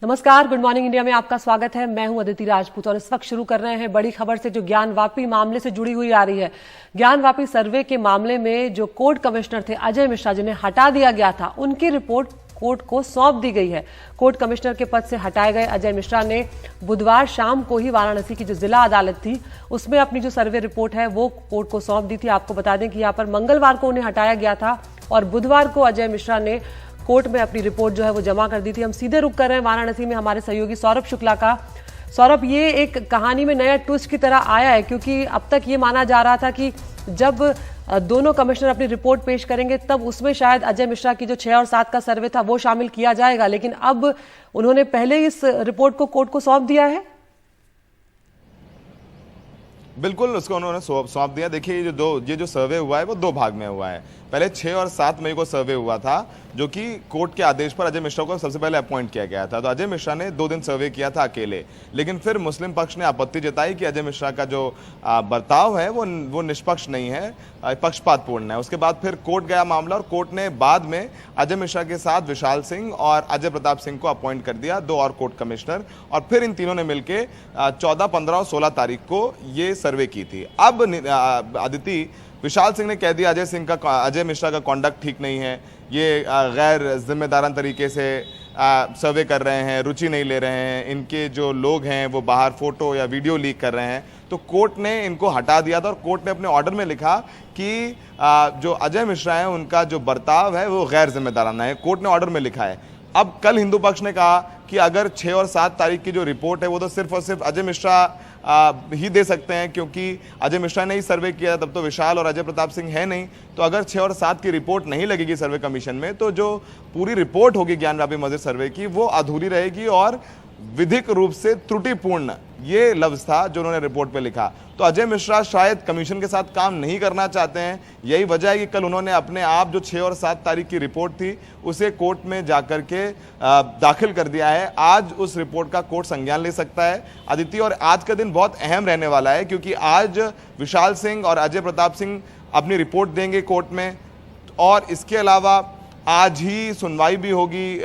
नमस्कार, good morning India में आपका स्वागत है। मैं हूं अदिति राजपूत और इस वक्त शुरू कर रहे हैं बड़ी खबर से जो ज्ञानवापी मामले से जुड़ी हुई आ रही है। ज्ञानवापी सर्वे के मामले में जो कोर्ट कमिश्नर थे अजय मिश्रा, जिन्हें हटा दिया गया था, उनकी रिपोर्ट कोर्ट को सौंप दी गई है। कोर्ट कमिश्नर के पद से हटाए गए अजय मिश्रा ने बुधवार शाम को ही वाराणसी की जो जिला अदालत थी उसमें अपनी जो सर्वे रिपोर्ट है वो कोर्ट को सौंप दी थी। आपको बता दें कि यहाँ पर मंगलवार को उन्हें हटाया गया था और बुधवार को अजय मिश्रा ने कोर्ट में अपनी रिपोर्ट जो है वो जमा कर दी थी। हम सीधे रुक कर रहे हैं वाराणसी में हमारे सहयोगी सौरभ शुक्ला का। सौरभ, ये एक कहानी में नया ट्विस्ट की तरह आया है, क्योंकि अब तक ये माना जा रहा था कि जब दोनों कमिश्नर अपनी रिपोर्ट पेश करेंगे तब उसमें शायद अजय मिश्रा की जो 6 और 7 का सर्वे था वो शामिल किया जाएगा, लेकिन अब उन्होंने पहले इस रिपोर्ट को कोर्ट को सौंप दिया है। बिल्कुल, उसको उन्होंने सौंप दिया। देखिए, ये जो सर्वे हुआ है वो 2 भाग में हुआ है। पहले 6 और 7 मई को सर्वे हुआ था, जो कि कोर्ट के आदेश पर अजय मिश्रा को सबसे पहले अपॉइंट किया गया था। तो अजय मिश्रा ने 2 दिन सर्वे किया था अकेले, लेकिन फिर मुस्लिम पक्ष ने आपत्ति जताई कि अजय मिश्रा का जो बर्ताव है वो निष्पक्ष नहीं है, पक्षपातपूर्ण है। उसके बाद फिर कोर्ट गया मामला और कोर्ट ने बाद में अजय मिश्रा के साथ विशाल सिंह और अजय प्रताप सिंह को अपॉइंट कर दिया, 2 और कोर्ट कमिश्नर, और फिर इन तीनों ने मिलकर 14, 15 और 16 तारीख को ये सर्वे की थी। अब अदिति, विशाल सिंह ने कह दिया अजय मिश्रा का कॉन्डक्ट ठीक नहीं है, ये गैर जिम्मेदाराना तरीके से सर्वे कर रहे हैं, रुचि नहीं ले रहे हैं, इनके जो लोग हैं वो बाहर फोटो या वीडियो लीक कर रहे हैं। तो कोर्ट ने इनको हटा दिया था और कोर्ट ने अपने ऑर्डर में लिखा कि जो अजय मिश्रा है उनका जो बर्ताव है वो गैर जिम्मेदाराना है। कोर्ट ने ऑर्डर में लिखा है। अब कल हिंदू पक्ष ने कहा कि अगर 6 और 7 तारीख की जो रिपोर्ट है वो तो सिर्फ और सिर्फ अजय मिश्रा ही दे सकते हैं, क्योंकि अजय मिश्रा ने ही सर्वे किया, तब तो विशाल और अजय प्रताप सिंह है नहीं। तो अगर 6 और 7 की रिपोर्ट नहीं लगेगी सर्वे कमीशन में, तो जो पूरी रिपोर्ट होगी ज्ञानवापी मस्जिद सर्वे की वो अधूरी रहेगी और विधिक रूप से त्रुटिपूर्ण, ये लफ्ज था जो उन्होंने रिपोर्ट में लिखा। तो अजय मिश्रा शायद कमीशन के साथ काम नहीं करना चाहते हैं। यही वजह है कि कल उन्होंने अपने आप जो 6 और 7 तारीख की रिपोर्ट थी उसे कोर्ट में जाकर के दाखिल कर दिया है। आज उस रिपोर्ट का कोर्ट संज्ञान ले सकता है अदिति, और आज का दिन बहुत अहम रहने वाला है, क्योंकि आज विशाल सिंह और अजय प्रताप सिंह अपनी रिपोर्ट देंगे कोर्ट में, और इसके अलावा आज ही सुनवाई भी होगी।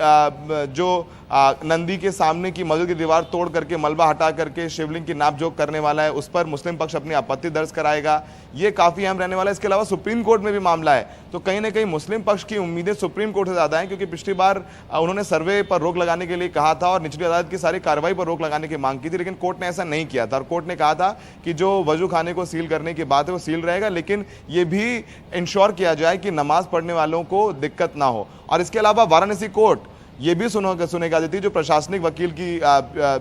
जो नंदी के सामने की मस्जिद की दीवार तोड़ करके मलबा हटा करके शिवलिंग की नापजोक करने वाला है, उस पर मुस्लिम पक्ष अपनी आपत्ति दर्ज कराएगा। ये काफी अहम रहने वाला है। इसके अलावा सुप्रीम कोर्ट में भी मामला है, तो कहीं ना कहीं मुस्लिम पक्ष की उम्मीदें सुप्रीम कोर्ट से ज्यादा हैं, क्योंकि पिछली बार उन्होंने सर्वे पर रोक लगाने के लिए कहा था और निचली अदालत की सारी कार्रवाई पर रोक लगाने की मांग की थी, लेकिन कोर्ट ने ऐसा नहीं किया था। और कोर्ट ने कहा था कि जो वजू खाने को सील करने की बात है वो सील रहेगा, लेकिन ये भी इंश्योर किया जाए कि नमाज पढ़ने वालों को दिक्कत ना हो। और इसके अलावा वाराणसी कोर्ट ये भी सुनेगा देती, जो प्रशासनिक वकील की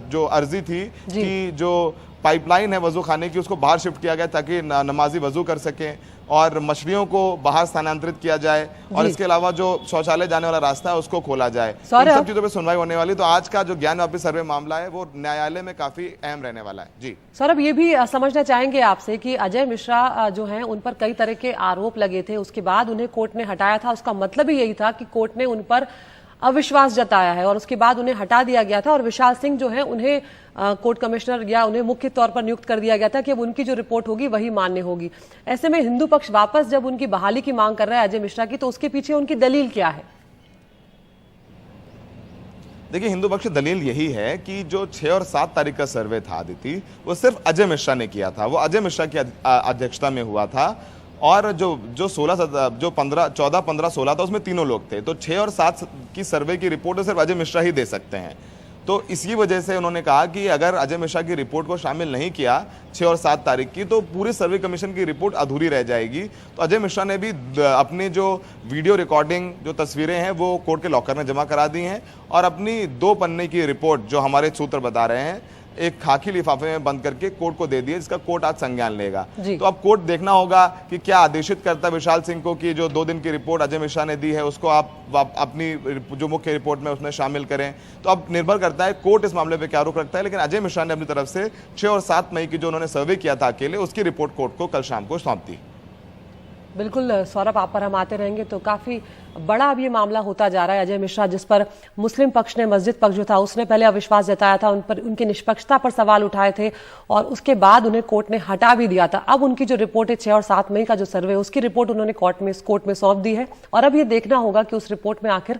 जो अर्जी थी कि जो पाइपलाइन है वजू खाने की उसको बाहर शिफ्ट किया गया ताकि नमाजी वजू कर सकें और मछलियों को बाहर स्थानांतरित किया जाए, और इसके अलावा जो शौचालय जाने वाला रास्ता है उसको खोला जाए। इन सब चीजों पे सुनवाई होने वाली। तो आज का जो ज्ञानवापी सर्वे मामला है वो न्यायालय में काफी अहम रहने वाला है। जी सौरभ, ये भी समझना चाहेंगे आपसे कि अजय मिश्रा जो हैं उन पर कई तरह के आरोप लगे थे, उसके बाद उन्हें कोर्ट ने हटाया था। उसका मतलब ही यही था कि कोर्ट ने उन पर अविश्वास जताया है और उसके बाद उन्हें हटा दिया गया था, और विशाल सिंह जो है उन्हें कोर्ट कमिश्नर या उन्हें मुख्य तौर पर नियुक्त कर दिया गया था कि अब उनकी जो रिपोर्ट होगी वही मान्य होगी। ऐसे में हिंदू पक्ष वापस जब उनकी बहाली की मांग कर रहा है अजय मिश्रा की, तो उसके पीछे उनकी दलील क्या है? देखिए, हिंदू पक्ष दलील यही है कि जो 6 और 7 तारीख का सर्वे था आदिति, वो सिर्फ अजय मिश्रा ने किया था, वो अजय मिश्रा की अध्यक्षता में हुआ था, और जो 14, 15, 16 था उसमें तीनों लोग थे। तो 6 और 7 की सर्वे की रिपोर्ट सिर्फ अजय मिश्रा ही दे सकते हैं। तो इसी वजह से उन्होंने कहा कि अगर अजय मिश्रा की रिपोर्ट को शामिल नहीं किया 6 और 7 तारीख की, तो पूरी सर्वे कमीशन की रिपोर्ट अधूरी रह जाएगी। तो अजय मिश्रा ने भी अपनी जो वीडियो रिकॉर्डिंग जो तस्वीरें हैं वो कोर्ट के लॉकर में जमा करा दी हैं, और अपनी 2 पन्ने की रिपोर्ट जो हमारे सूत्र बता रहे हैं एक खाकी लिफाफे में बंद करके कोर्ट को दे दिए, जिसका कोर्ट आज संज्ञान लेगा। तो अब कोर्ट देखना होगा कि क्या आदेशित करता है विशाल सिंह को कि जो 2 दिन की रिपोर्ट अजय मिश्रा ने दी है उसको आप अपनी जो मुख्य रिपोर्ट में उसमें शामिल करें। तो अब निर्भर करता है कोर्ट इस मामले पे क्या रुख रखता है, लेकिन अजय मिश्रा ने अपनी तरफ से 6 और 7 मई की जो उन्होंने सर्वे किया था अकेले, उसकी रिपोर्ट कोर्ट को कल शाम को सौंप दी। बिल्कुल सौरभ, आप पर हम आते रहेंगे। तो काफी बड़ा अब ये मामला होता जा रहा है। अजय मिश्रा, जिस पर मुस्लिम पक्ष ने, मस्जिद पक्ष जो था उसने पहले अविश्वास जताया था, उन पर उनकी निष्पक्षता पर सवाल उठाए थे और उसके बाद उन्हें कोर्ट ने हटा भी दिया था। अब उनकी जो रिपोर्ट है 6 और 7 मई का जो सर्वे, उसकी रिपोर्ट उन्होंने कोर्ट में सौंप दी है, और अब ये देखना होगा कि उस रिपोर्ट में आखिर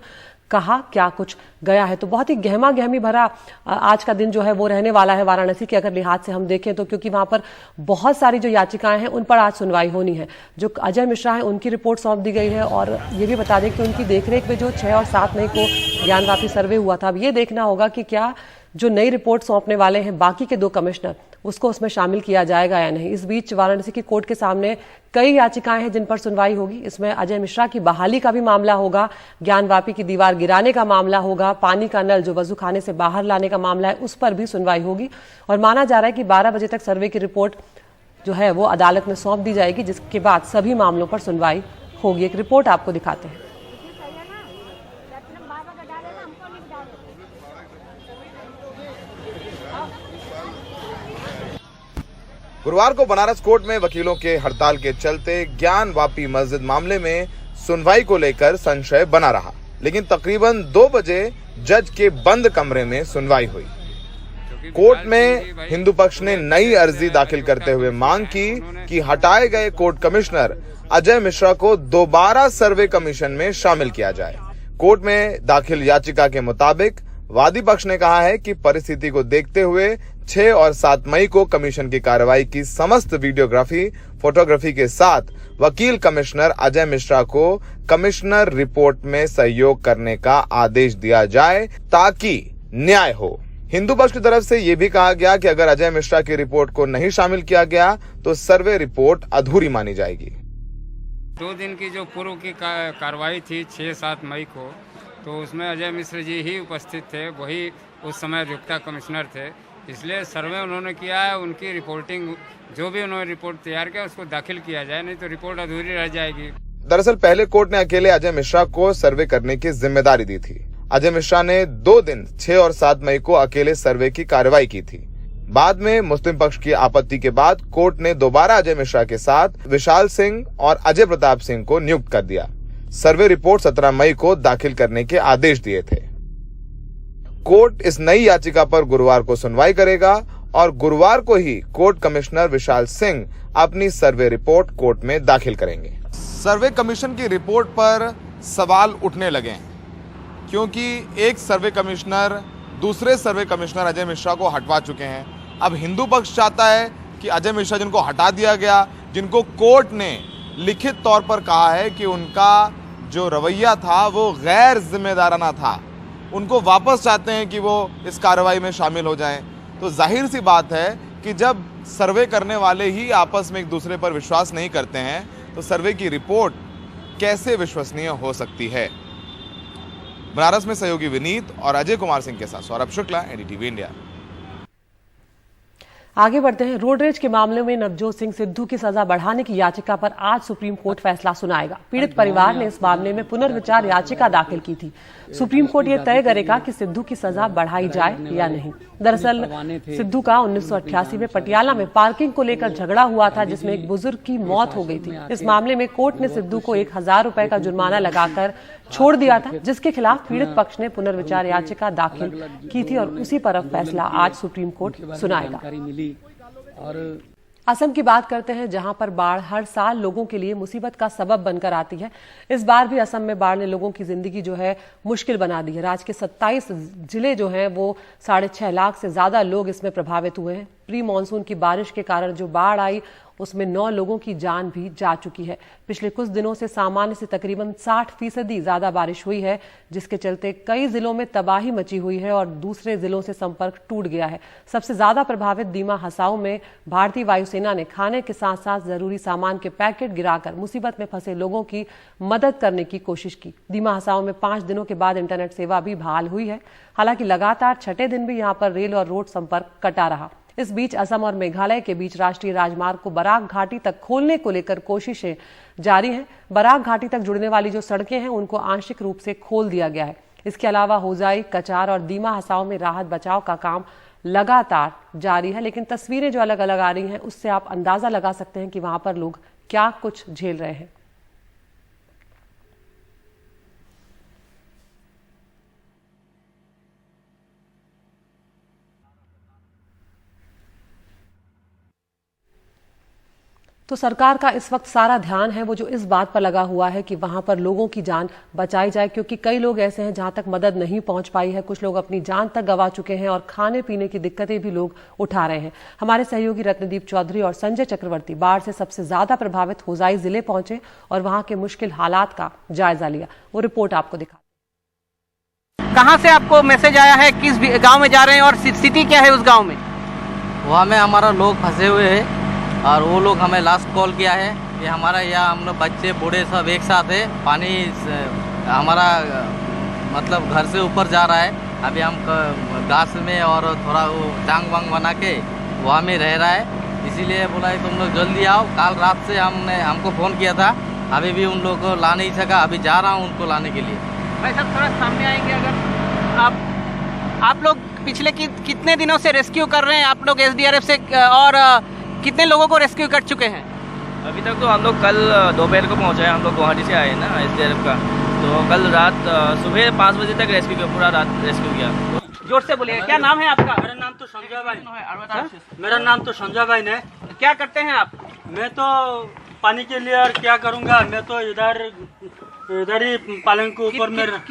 कहा, क्या कुछ गया है। तो बहुत ही गहमा गहमी भरा आज का दिन जो है वो रहने वाला है वाराणसी के अगर लिहाज से हम देखें तो, क्योंकि वहां पर बहुत सारी जो याचिकाएं हैं उन पर आज सुनवाई होनी है। जो अजय मिश्रा हैं उनकी रिपोर्ट सौंप दी गई है और ये भी बता दें कि उनकी देखरेख में जो 6 और 7 मई को ज्ञानवापी सर्वे हुआ था, अब ये देखना होगा कि क्या जो नई रिपोर्ट सौंपने वाले हैं बाकी के 2 कमिश्नर उसको उसमें शामिल किया जाएगा या नहीं। इस बीच वाराणसी की कोर्ट के सामने कई याचिकाएं हैं जिन पर सुनवाई होगी। इसमें अजय मिश्रा की बहाली का भी मामला होगा, ज्ञानवापी की दीवार गिराने का मामला होगा, पानी का नल जो वजू खाने से बाहर लाने का मामला है उस पर भी सुनवाई होगी। और माना जा रहा है कि 12 बजे तक सर्वे की रिपोर्ट जो है वो अदालत में सौंप दी जाएगी, जिसके बाद सभी मामलों पर सुनवाई होगी। एक रिपोर्ट आपको दिखाते हैं। गुरुवार को बनारस कोर्ट में वकीलों के हड़ताल के चलते ज्ञानवापी मस्जिद मामले में सुनवाई को लेकर संशय बना रहा, लेकिन तकरीबन 2 बजे जज के बंद कमरे में सुनवाई हुई। कोर्ट में हिंदू पक्ष ने नई अर्जी दाखिल करते हुए मांग की कि हटाए गए कोर्ट कमिश्नर अजय मिश्रा को दोबारा सर्वे कमीशन में शामिल किया जाए। कोर्ट में दाखिल याचिका के मुताबिक वादी पक्ष ने कहा है कि परिस्थिति को देखते हुए 6 और 7 मई को कमीशन की कार्रवाई की समस्त वीडियोग्राफी, फोटोग्राफी के साथ वकील कमिश्नर अजय मिश्रा को कमिश्नर रिपोर्ट में सहयोग करने का आदेश दिया जाए ताकि न्याय हो। हिंदू पक्ष की तरफ से यह भी कहा गया कि अगर अजय मिश्रा की रिपोर्ट को नहीं शामिल किया गया तो सर्वे रिपोर्ट अधूरी मानी जाएगी। 2 दिन की जो पूर्व की कार्रवाई थी 6-7 मई को, तो उसमें अजय मिश्र जी ही उपस्थित थे, वही उस समय नियुक्ता कमिश्नर थे, इसलिए सर्वे उन्होंने किया है। उनकी रिपोर्टिंग जो भी उन्होंने रिपोर्ट तैयार किया उसको दाखिल किया जाए, नहीं तो रिपोर्ट अधूरी रह जाएगी। दरअसल पहले कोर्ट ने अकेले अजय मिश्रा को सर्वे करने की जिम्मेदारी दी थी। अजय मिश्रा ने 2 दिन 6 और 7 मई को अकेले सर्वे की कार्रवाई की थी। बाद में मुस्लिम पक्ष की आपत्ति के बाद कोर्ट ने दोबारा अजय मिश्रा के साथ विशाल सिंह और अजय प्रताप सिंह को नियुक्त कर दिया। सर्वे रिपोर्ट 17 मई को दाखिल करने के आदेश दिए थे। कोर्ट इस नई याचिका पर गुरुवार को सुनवाई करेगा और गुरुवार को ही कोर्ट कमिश्नर विशाल सिंह अपनी सर्वे रिपोर्ट कोर्ट में दाखिल करेंगे। सर्वे कमीशन की रिपोर्ट पर सवाल उठने लगे क्योंकि एक सर्वे कमिश्नर दूसरे सर्वे कमिश्नर अजय मिश्रा को हटवा चुके हैं। अब हिंदू पक्ष चाहता है कि अजय मिश्रा जिनको हटा दिया गया, जिनको कोर्ट ने लिखित तौर पर कहा है कि उनका जो रवैया था वो गैर जिम्मेदाराना था, उनको वापस चाहते हैं कि वो इस कार्रवाई में शामिल हो जाएं। तो जाहिर सी बात है कि जब सर्वे करने वाले ही आपस में एक दूसरे पर विश्वास नहीं करते हैं तो सर्वे की रिपोर्ट कैसे विश्वसनीय हो सकती है। बनारस में सहयोगी विनीत और अजय कुमार सिंह के साथ सौरभ शुक्ला, एनडीटीवी इंडिया। आगे बढ़ते हैं। रोड रेज के मामले में नवजोत सिंह सिद्धू की सजा बढ़ाने की याचिका पर आज सुप्रीम कोर्ट फैसला सुनाएगा। पीड़ित परिवार ने इस मामले में पुनर्विचार याचिका दाखिल की थी। सुप्रीम कोर्ट ये तय करेगा कि सिद्धू की सजा बढ़ाई जाए या नहीं। दरअसल सिद्धू का 1988 में पटियाला में पार्किंग को लेकर झगड़ा हुआ था, जिसमें एक बुजुर्ग की मौत हो गई थी। इस मामले में कोर्ट ने सिद्धू को 1000 रुपए का जुर्माना लगाकर छोड़ दिया था, जिसके खिलाफ पीड़ित पक्ष ने पुनर्विचार याचिका दाखिल की थी और उसी पर अब फैसला आज सुप्रीम कोर्ट सुनाएगा। और असम की बात करते हैं, जहां पर बाढ़ हर साल लोगों के लिए मुसीबत का सबब बनकर आती है। इस बार भी असम में बाढ़ ने लोगों की जिंदगी जो है मुश्किल बना दी है। राज्य के 27 जिले जो हैं वो 6.5 लाख से ज्यादा लोग इसमें प्रभावित हुए हैं। प्री मानसून की बारिश के कारण जो बाढ़ आई उसमें 9 लोगों की जान भी जा चुकी है। पिछले कुछ दिनों से सामान्य से तकरीबन 60% ज्यादा बारिश हुई है, जिसके चलते कई जिलों में तबाही मची हुई है और दूसरे जिलों से संपर्क टूट गया है। सबसे ज्यादा प्रभावित दीमा हसाओ में भारतीय वायुसेना ने खाने के साथ साथ जरूरी सामान के पैकेट गिराकर मुसीबत में फंसे लोगों की मदद करने की कोशिश की। दीमा हसाओ में 5 दिनों के बाद इंटरनेट सेवा भी बहाल हुई है। हालांकि लगातार 6ठे दिन भी यहां पर रेल और रोड संपर्क कटा रहा। इस बीच असम और मेघालय के बीच राष्ट्रीय राजमार्ग को बराक घाटी तक खोलने को लेकर कोशिशें जारी हैं। बराक घाटी तक जुड़ने वाली जो सड़कें हैं उनको आंशिक रूप से खोल दिया गया है। इसके अलावा होजाई, कचार और दीमा हसाओ में राहत बचाव का काम लगातार जारी है। लेकिन तस्वीरें जो अलग अलग आ रही हैं उससे आप अंदाजा लगा सकते हैं कि वहां पर लोग क्या कुछ झेल रहे हैं। तो सरकार का इस वक्त सारा ध्यान है वो जो इस बात पर लगा हुआ है कि वहां पर लोगों की जान बचाई जाए, क्योंकि कई लोग ऐसे हैं जहां तक मदद नहीं पहुंच पाई है। कुछ लोग अपनी जान तक गंवा चुके हैं और खाने पीने की दिक्कतें भी लोग उठा रहे हैं। हमारे सहयोगी रत्नदीप चौधरी और संजय चक्रवर्ती बाढ़ से सबसे ज्यादा प्रभावित होजाई जिले पहुंचे और वहां के मुश्किल हालात का जायजा लिया। वो रिपोर्ट आपको दिखा। कहाँ से आपको मैसेज आया है, किस गांव में जा रहे हैं और स्थिति क्या है उस गांव में? वहाँ में हमारा लोग फंसे हुए हैं और वो लोग हमें लास्ट कॉल किया है कि हमारा यहाँ हम लोग बच्चे बूढ़े सब एक साथ है, पानी हमारा मतलब घर से ऊपर जा रहा है। अभी हम घास में और थोड़ा वो टांग वांग बना के वहाँ में रह रहा है, इसीलिए बोला है तुम लोग जल्दी आओ। कल रात से हमको फ़ोन किया था, अभी भी उन लोगों को ला नहीं सका, अभी जा रहा हूँ उनको लाने के लिए। भाई साहब थोड़ा सामने आएंगे अगर आप लोग पिछले कितने दिनों से रेस्क्यू कर रहे हैं आप लोग एसडीआरएफ से, और कितने लोगों को रेस्क्यू कर चुके हैं? अभी तक तो हम लोग कल दोपहर को पहुंचे हैं, हम लोग गुवाहाटी से आए हैं ना एसडीआरएफ का, तो कल रात सुबह 5 बजे तक रेस्क्यू किया, पूरा रात रेस्क्यू किया। जोर से बोलिए, क्या नाम है आपका? मेरा नाम तो संजय भाई, मेरा नाम तो संजय भाई ने। क्या करते हैं आप? मैं तो पानी के लिए और क्या करूंगा, मैं तो इधर ही पालन के ऊपर में रहा था।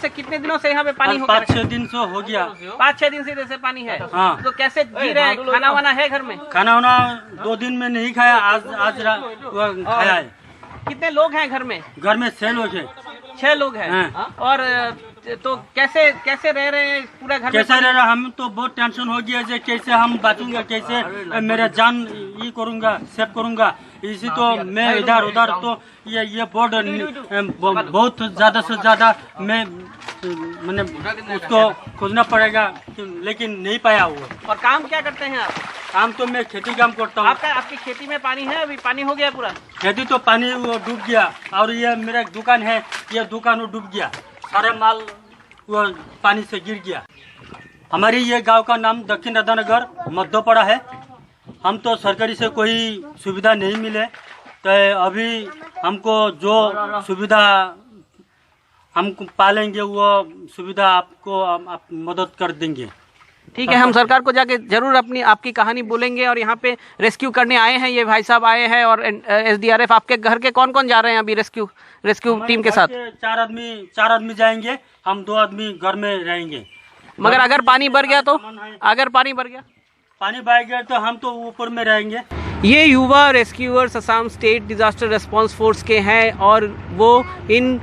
कितने दिनों से यहाँ पे पानी हो? 5-6 दिन से हो गया। 5-6 दिन से जैसे पानी है। हाँ। तो कैसे जी रहे हैं? खाना वाना है घर में? खाना वाना 2 दिन में नहीं खाया, आज खाया है। कितने लोग हैं घर में? घर में 6 लोग हैं। 6 लोग हैं। हाँ। और तो कैसे रह रहे हैं पूरा घर में? कैसे रह रहा, हम तो बहुत टेंशन हो गया है, कैसे हम बचूंगा, कैसे मेरा जान ये करूंगा, सेव करूंगा। इसी तो मैं इधर उधर तो ये बोर्ड बहुत ज्यादा से ज्यादा मैंने उसको खोजना पड़ेगा, लेकिन नहीं पाया वो। और काम क्या करते हैं आप? काम तो मैं खेती काम करता हूँ। आपकी खेती में पानी है? अभी पानी हो गया पूरा? खेती तो पानी वो डूब गया, और ये मेरा दुकान है, ये दुकान वो डूब गया, सारा माल वो पानी से गिर गया। हमारी ये गांव का नाम दक्षिण राधानगर मध्योपड़ा है। हम तो सरकारी से कोई सुविधा नहीं मिले, तो अभी हमको जो सुविधा हम पालेंगे वो सुविधा आपको आप मदद कर देंगे। ठीक है, हम सरकार को जाके जरूर आपकी कहानी बोलेंगे। और यहाँ पे रेस्क्यू करने आए हैं ये भाई साहब आए हैं, और एसडीआरएफ। आपके घर के कौन कौन जा रहे हैं अभी रेस्क्यू टीम के साथ? 4 आदमी जाएंगे, हम 2 आदमी घर में रहेंगे। मगर अगर पानी भर गया तो? पानी भर गया तो हम तो ऊपर में रहेंगे। ये युवा rescuers Assam state disaster response force के हैं, और वो इन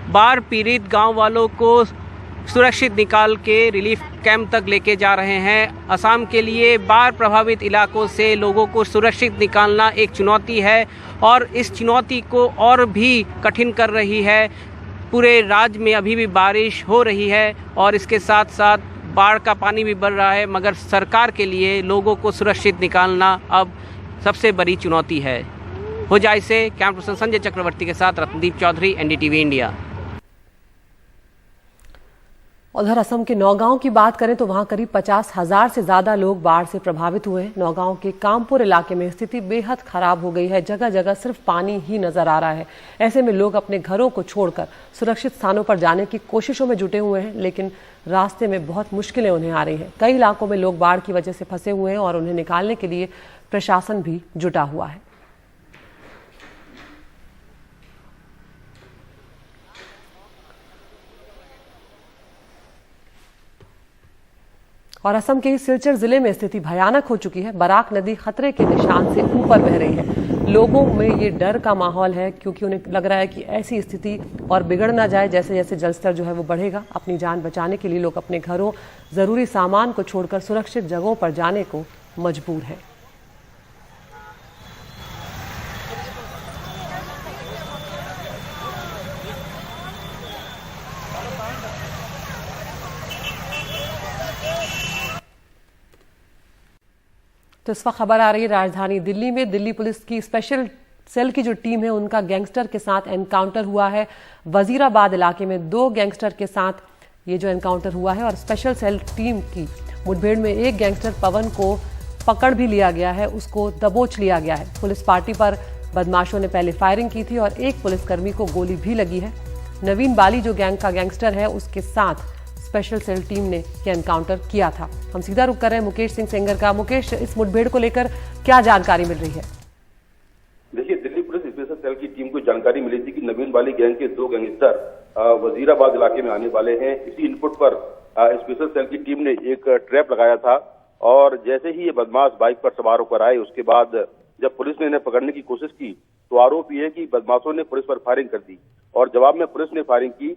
बाढ़ पीड़ित गांव वालों को सुरक्षित निकाल के रिलीफ कैंप तक लेके जा रहे हैं। असम के लिए बाढ़ प्रभावित इलाकों से लोगों को सुरक्षित निकालना एक चुनौती है, और इस चुनौती को और भी कठिन कर रही है। पूरे राज्य में अभी भी बारिश हो रही है, और इसके साथ साथ बाढ़ का पानी भी बढ़ रहा है, मगर सरकार के लिए लोगों को सुरक्षित निकालना अब सबसे बड़ी चुनौती है। होजाई से कैमरा पर्सन संजय चक्रवर्ती के साथ रत्नदीप चौधरी, एनडीटीवी इंडिया। उधर असम के नौगांव की बात करें तो वहां करीब 50,000 से ज्यादा लोग बाढ़ से प्रभावित हुए हैं। नौगांव के कामपुर इलाके में स्थिति बेहद खराब हो गई है, जगह जगह सिर्फ पानी ही नजर आ रहा है। ऐसे में लोग अपने घरों को छोड़कर सुरक्षित स्थानों पर जाने की कोशिशों में जुटे हुए हैं, लेकिन रास्ते में बहुत मुश्किलें उन्हें आ रही हैं। कई इलाकों में लोग बाढ़ की वजह से फंसे हुए हैं और उन्हें निकालने के लिए प्रशासन भी जुटा हुआ है। और असम के सिलचर जिले में स्थिति भयानक हो चुकी है। बराक नदी खतरे के निशान से ऊपर बह रही है। लोगों में ये डर का माहौल है, क्योंकि उन्हें लग रहा है कि ऐसी स्थिति और बिगड़ ना जाए। जैसे जैसे जलस्तर जो है वो बढ़ेगा, अपनी जान बचाने के लिए लोग अपने घरों, जरूरी सामान को छोड़कर सुरक्षित जगहों पर जाने को मजबूर हैं। तो इस वक्त खबर आ रही है राजधानी दिल्ली में। दिल्ली पुलिस की स्पेशल सेल की जो टीम है उनका गैंगस्टर के साथ एनकाउंटर हुआ है। वजीराबाद इलाके में 2 गैंगस्टर के साथ ये जो एनकाउंटर हुआ है, और स्पेशल सेल टीम की मुठभेड़ में एक गैंगस्टर पवन को पकड़ भी लिया गया है, उसको दबोच लिया गया है। पुलिस पार्टी पर बदमाशों ने पहले फायरिंग की थी और एक पुलिसकर्मी को गोली भी लगी है। नवीन बाली जो गैंग का गैंगस्टर है, उसके साथ स्पेशल सेल टीम ने यह एनकाउंटर किया था। हम सीधा रुक कर रहे हैं मुकेश सिंह सेंगर का। मुकेश, इस मुठभेड़ को लेकर क्या जानकारी मिल रही है? जानकारी मिली थी कि नवीन वाली गैंग के 2 गैंगस्टर वजीराबाद इलाके में आने वाले हैं। इसी इनपुट पर स्पेशल सेल की टीम ने एक ट्रैप लगाया था और जैसे ही ये बदमाश बाइक पर सवार होकर आए, उसके बाद जब पुलिस ने इन्हें पकड़ने की कोशिश की तो आरोप ये है कि बदमाशों ने पुलिस पर फायरिंग कर दी और जवाब में पुलिस ने फायरिंग की,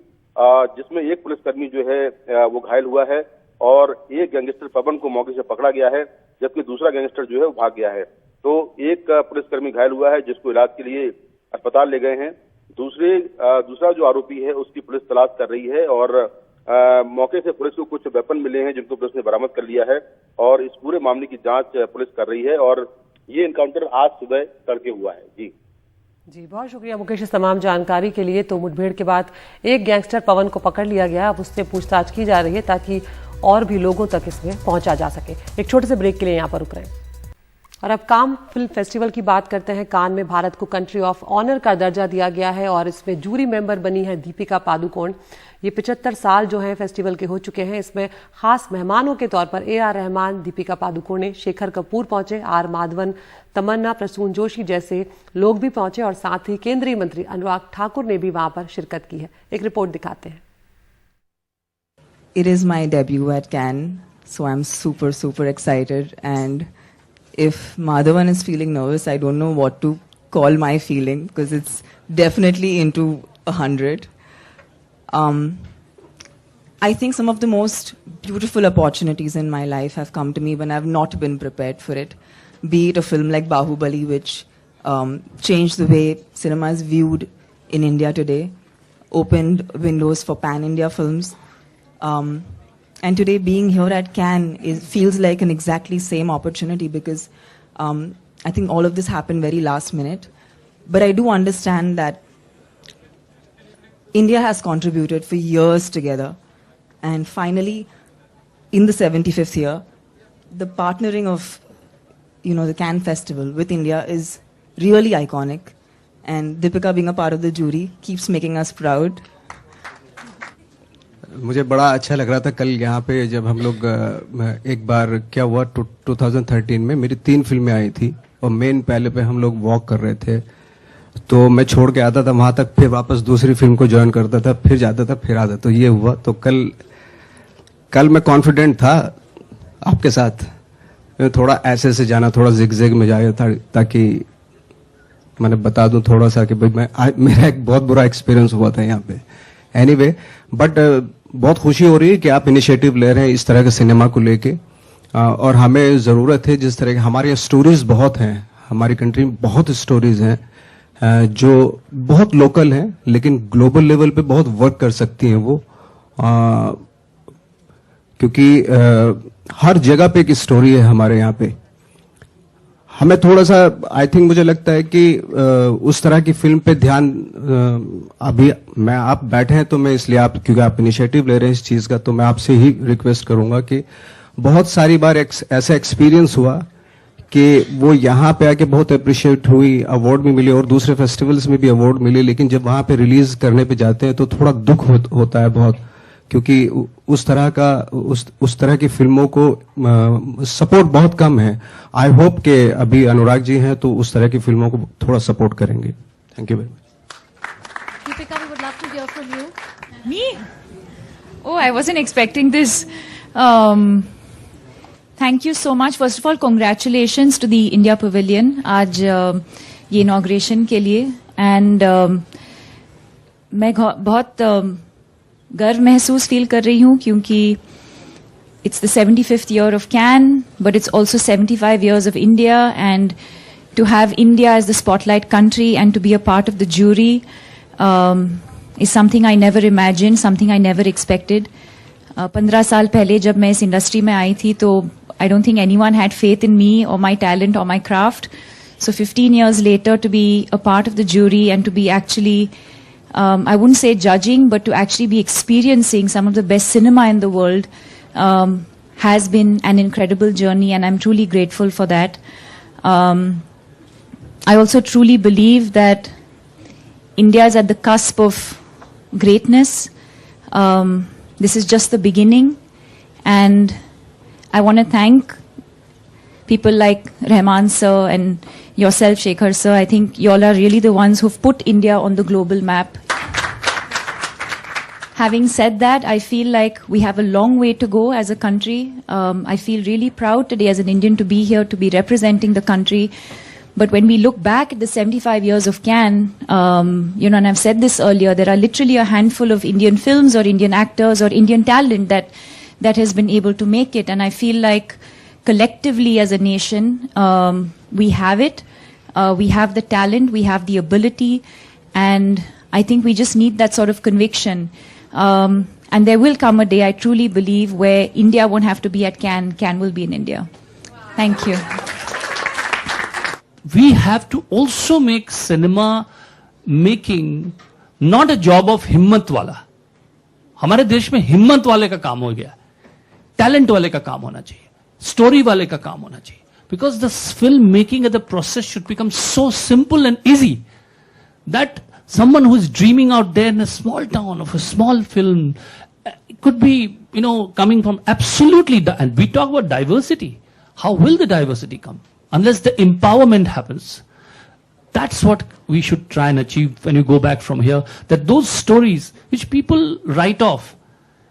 जिसमें एक पुलिसकर्मी जो है वो घायल हुआ है और एक गैंगस्टर पवन को मौके से पकड़ा गया है, जबकि दूसरा गैंगस्टर जो है वो भाग गया है। तो एक पुलिसकर्मी घायल हुआ है जिसको इलाज के लिए अस्पताल ले गए हैं। दूसरा जो आरोपी है उसकी पुलिस तलाश कर रही है और मौके से पुलिस को कुछ वेपन मिले हैं जिनको पुलिस ने बरामद कर लिया है और इस पूरे मामले की जांच पुलिस कर रही है और ये इनकाउंटर आज सुबह तड़के हुआ है। जी, बहुत शुक्रिया मुकेश इस तमाम जानकारी के लिए। तो मुठभेड़ के बाद एक गैंगस्टर पवन को पकड़ लिया गया, अब उससे पूछताछ की जा रही है ताकि और भी लोगों तक इसमें पहुंचा जा सके। एक छोटे से ब्रेक के लिए यहाँ पर रुक रहे हैं और अब कान फिल्म फेस्टिवल की बात करते हैं। कान में भारत को कंट्री ऑफ ऑनर का दर्जा दिया गया है और इसमें जूरी मेंबर बनी है दीपिका पादुकोण। ये 75 साल जो हैं फेस्टिवल के हो चुके हैं। इसमें खास मेहमानों के तौर पर AR रहमान, दीपिका पादुकोण, शेखर कपूर पहुंचे, R माधवन, तमन्ना, प्रसून जोशी जैसे लोग भी पहुंचे और साथ ही केंद्रीय मंत्री अनुराग ठाकुर ने भी वहां पर शिरकत की है। एक रिपोर्ट दिखाते हैं। It is my debut at Cannes, so I'm super excited, and if Madhavan is feeling nervous, I don't know what to call my feeling because it's definitely into 100. I think some of the most beautiful opportunities in my life have come to me when I've not been prepared for it. Be it a film like Bahubali, which changed the way cinema is viewed in India today, opened windows for pan-India films. And today being here at Cannes feels like an exactly same opportunity because I think all of this happened very last minute. But I do understand that India has contributed for years together. And finally, in the 75th year, the partnering of, the Cannes Festival with India is really iconic. And Deepika being a part of the jury keeps making us proud. मुझे बड़ा अच्छा लग रहा था कल यहाँ पे जब हम लोग एक बार क्या हुआ 2013 में मेरी 3 फिल्में आई थी और मेन पहले पे हम लोग वॉक कर रहे थे, तो मैं छोड़ के आता था वहां तक, फिर वापस दूसरी फिल्म को ज्वाइन करता था, फिर जाता था, फिर आता। तो ये हुआ। तो कल मैं कॉन्फिडेंट था आपके साथ, थोड़ा ऐसे से जाना, थोड़ा जिग में जाया था ताकि मैंने बता दूं थोड़ा सा कि भाई मेरा एक बहुत बुरा एक्सपीरियंस हुआ था यहाँ पे। एनीवे, बट बहुत खुशी हो रही है कि आप इनिशिएटिव ले रहे हैं इस तरह के सिनेमा को लेके, और हमें ज़रूरत है जिस तरह के हमारे स्टोरीज बहुत हैं, हमारी कंट्री में बहुत स्टोरीज हैं जो बहुत लोकल हैं लेकिन ग्लोबल लेवल पे बहुत वर्क कर सकती हैं वो, क्योंकि हर जगह पे एक स्टोरी है हमारे यहाँ पे। हमें थोड़ा सा आई थिंक मुझे लगता है कि उस तरह की फिल्म पे ध्यान अभी आप बैठे हैं तो मैं इसलिए क्योंकि आप इनिशिएटिव ले रहे हैं इस चीज का, तो मैं आपसे ही रिक्वेस्ट करूंगा कि बहुत सारी बार ऐसा एक्सपीरियंस हुआ कि वो यहाँ पे आके बहुत अप्रिशिएट हुई, अवार्ड भी मिले और दूसरे फेस्टिवल्स में भी अवार्ड मिले, लेकिन जब वहां पे रिलीज करने पे जाते हैं तो थोड़ा दुख होता है बहुत, क्योंकि उस तरह की फिल्मों को सपोर्ट बहुत कम है। आई होप कि अभी अनुराग जी हैं तो उस तरह की फिल्मों को थोड़ा सपोर्ट करेंगे। Thank you very much. Deepika, we would love to hear from you. Me? Oh, I wasn't expecting this. Thank you so much. First of all, congratulations to the India Pavilion आज ये inauguration के लिए, and मैं बहुत गर्व महसूस feel कर रही हूँ क्योंकि it's the 75th year of Cannes, but it's also 75 years of India, and to have India as the spotlight country and to be a part of the jury is something I never imagined, something I never expected. 15 साल पहले जब मैं इस industry में आई थी तो I don't think anyone had faith in me or my talent or my craft. So 15 years later to be a part of the jury and to be actually I wouldn't say judging, but to actually be experiencing some of the best cinema in the world has been an incredible journey, and I'm truly grateful for that. I also truly believe that India is at the cusp of greatness. This is just the beginning, and I want to thank people like Rahman sir and yourself, Shekhar sir. I think y'all are really the ones who've put India on the global map. Having said that, I feel like we have a long way to go as a country. I feel really proud today as an Indian to be here, to be representing the country. But when we look back at the 75 years of Cannes, and I've said this earlier, there are literally a handful of Indian films or Indian actors or Indian talent that has been able to make it. And I feel like collectively as a nation, we have it. We have the talent, we have the ability, and I think we just need that sort of conviction. And there will come a day, I truly believe, where India won't have to be at Cannes, Cannes will be in India. Thank you. We have to also make cinema making not a job of हिम्मत वाला. हमारे देश में हिम्मत वाले का काम हो गया, टैलेंट वाले का काम होना चाहिए, स्टोरी वाले का काम होना चाहिए. Because the film making at the process should become so simple and easy that someone who is dreaming out there in a small town of a small film could be, coming from absolutely, and we talk about diversity. How will the diversity come? Unless the empowerment happens. That's what we should try and achieve when you go back from here. That those stories which people write off,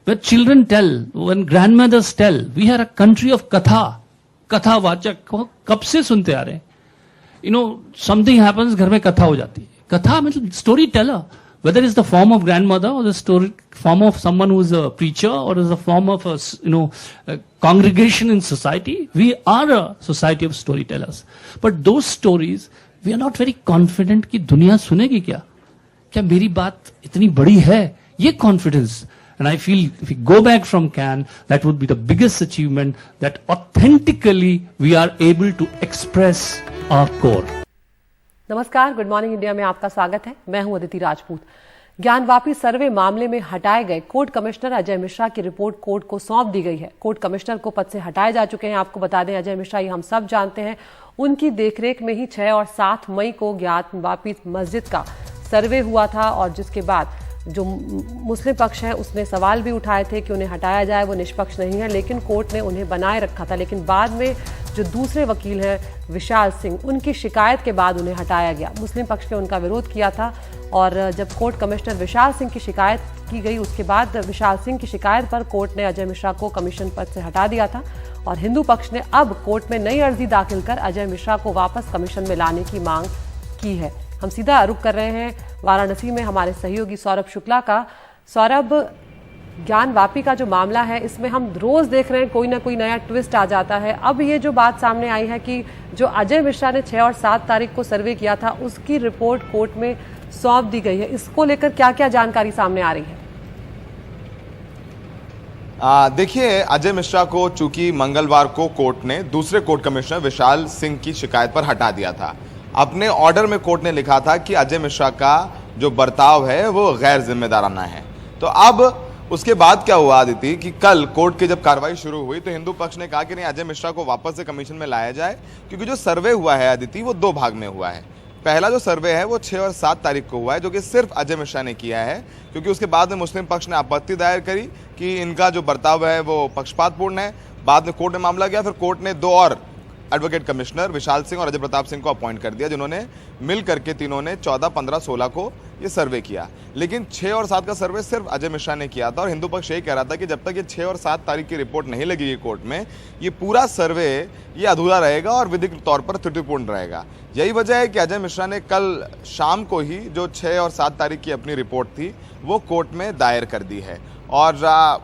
where children tell, when grandmothers tell, we are a country of katha. कथा वाचक कब से सुनते आ रहे हैं. Something happens, घर में कथा हो जाती है. कथा मतलब story teller, whether it's the form of grandmother or the story form of someone who is a preacher or is a form of a congregation in society. We are a society of storytellers. But those stories, we are not very confident कि दुनिया सुनेगी क्या मेरी बात इतनी बड़ी है, ये confidence. And I feel if we go back from Cannes, that would be the biggest achievement, that authentically we are able to express our core. नमस्कार, गुड मॉर्निंग इंडिया में आपका स्वागत है. मैं हूं अदिति राजपूत. ज्ञानवापी सर्वे मामले में हटाए गए कोर्ट कमिश्नर अजय मिश्रा की रिपोर्ट कोर्ट को सौंप दी गई है. कोर्ट कमिश्नर को पद से हटाए जा चुके हैं. आपको बता दें, अजय मिश्रा, ये हम सब जानते हैं, उनकी देखरेख में ही 6 और 7 मई को ज्ञानवापी मस्जिद का सर्वे हुआ था, और जिसके बाद जो मुस्लिम पक्ष है उसने सवाल भी उठाए थे कि उन्हें हटाया जाए, वो निष्पक्ष नहीं है, लेकिन कोर्ट ने उन्हें बनाए रखा था. लेकिन बाद में जो दूसरे वकील हैं विशाल सिंह, उनकी शिकायत के बाद उन्हें हटाया गया. मुस्लिम पक्ष ने उनका विरोध किया था, और जब कोर्ट कमिश्नर विशाल सिंह की शिकायत की गई, उसके बाद विशाल सिंह की शिकायत पर कोर्ट ने अजय मिश्रा को कमीशन पद से हटा दिया था. और हिंदू पक्ष ने अब कोर्ट में नई अर्जी दाखिल कर अजय मिश्रा को वापस कमीशन में लाने की मांग की है. हम सीधा रुख कर रहे हैं वाराणसी में हमारे सहयोगी सौरभ शुक्ला का. सौरभ, ज्ञानवापी का जो मामला है, इसमें हम रोज देख रहे हैं कोई ना कोई नया ट्विस्ट आ जाता है. अब ये जो बात सामने आई है कि जो अजय मिश्रा ने 6 और 7 तारीख को सर्वे किया था, उसकी रिपोर्ट कोर्ट में सौंप दी गई है. इसको लेकर क्या क्या जानकारी सामने आ रही है? देखिए, अजय मिश्रा को चूंकि मंगलवार को कोर्ट ने दूसरे कोर्ट कमिश्नर विशाल सिंह की शिकायत पर हटा दिया था. अपने ऑर्डर में कोर्ट ने लिखा था कि अजय मिश्रा का जो बर्ताव है वो गैर जिम्मेदाराना है. तो अब उसके बाद क्या हुआ आदिति, कि कल कोर्ट की जब कार्रवाई शुरू हुई तो हिंदू पक्ष ने कहा कि नहीं, अजय मिश्रा को वापस से कमीशन में लाया जाए, क्योंकि जो सर्वे हुआ है आदिति, वो 2 भाग में हुआ है. पहला जो सर्वे है वो 6 और 7 तारीख को हुआ है, जो कि सिर्फ अजय मिश्रा ने किया है, क्योंकि उसके बाद में मुस्लिम पक्ष ने आपत्ति दायर करी कि इनका जो बर्ताव है वो पक्षपातपूर्ण है. बाद में कोर्ट में मामला गया, फिर कोर्ट ने 2 और एडवोकेट कमिश्नर विशाल सिंह और अजय प्रताप सिंह को अपॉइंट कर दिया, जिन्होंने मिल करके तीनों ने 14, 15, 16 को ये सर्वे किया. लेकिन 6 और 7 का सर्वे सिर्फ अजय मिश्रा ने किया था, और हिंदू पक्ष यही कह रहा था कि जब तक ये 6 और 7 तारीख की रिपोर्ट नहीं लगेगी कोर्ट में, ये पूरा सर्वे ये अधूरा रहेगा और विधिक तौर पर त्रुटिपूर्ण रहेगा. यही वजह है कि अजय मिश्रा ने कल शाम को ही जो 6 और 7 तारीख की अपनी रिपोर्ट थी वो कोर्ट में दायर कर दी है. और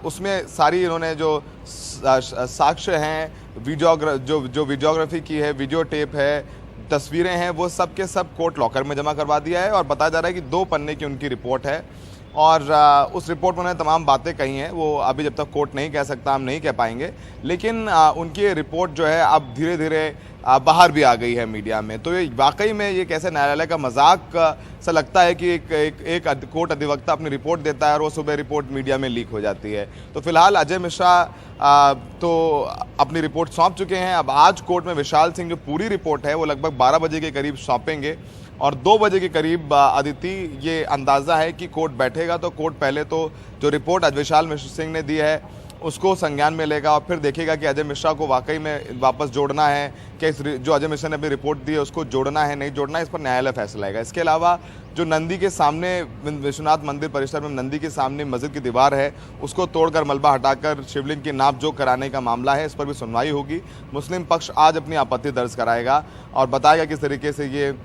उसमें सारी इन्होंने जो साक्ष्य हैं, जो वीडियोग्राफी की है, वीडियो टेप है, तस्वीरें हैं, वो सब के सब कोर्ट लॉकर में जमा करवा दिया है. और बताया जा रहा है कि 2 पन्ने की उनकी रिपोर्ट है, और उस रिपोर्ट में उन्होंने तमाम बातें कही हैं. वो अभी जब तक कोर्ट नहीं कह सकता, हम नहीं कह पाएंगे, लेकिन उनकी रिपोर्ट जो है अब धीरे धीरे बाहर भी आ गई है मीडिया में. तो ये वाकई में ये कैसे न्यायालय का मजाक सा लगता है कि एक कोर्ट अधिवक्ता अपनी रिपोर्ट देता है और वो सुबह रिपोर्ट मीडिया में लीक हो जाती है. तो फिलहाल अजय मिश्रा तो अपनी रिपोर्ट सौंप चुके हैं. अब आज कोर्ट में विशाल सिंह जो पूरी रिपोर्ट है वो लगभग 12 बजे के करीब सौंपेंगे, और 2 बजे के करीब अदिति ये अंदाज़ा है कि कोर्ट बैठेगा. तो कोर्ट पहले तो जो रिपोर्ट विशाल सिंह ने दी है उसको संज्ञान में लेगा और फिर देखेगा कि अजय मिश्रा को वाकई में वापस जोड़ना है, क्या जो अजय मिश्रा ने अपनी रिपोर्ट दी है उसको जोड़ना है नहीं जोड़ना है, इस पर न्यायालय फैसला लेगा। इसके अलावा जो नंदी के सामने विश्वनाथ मंदिर परिसर में नंदी के सामने मस्जिद की दीवार है उसको तोड़कर मलबा हटाकर शिवलिंग की नापजोख कराने का मामला है, इस पर भी सुनवाई होगी। मुस्लिम पक्ष आज अपनी आपत्ति दर्ज कराएगा और बताएगा किस तरीके से ये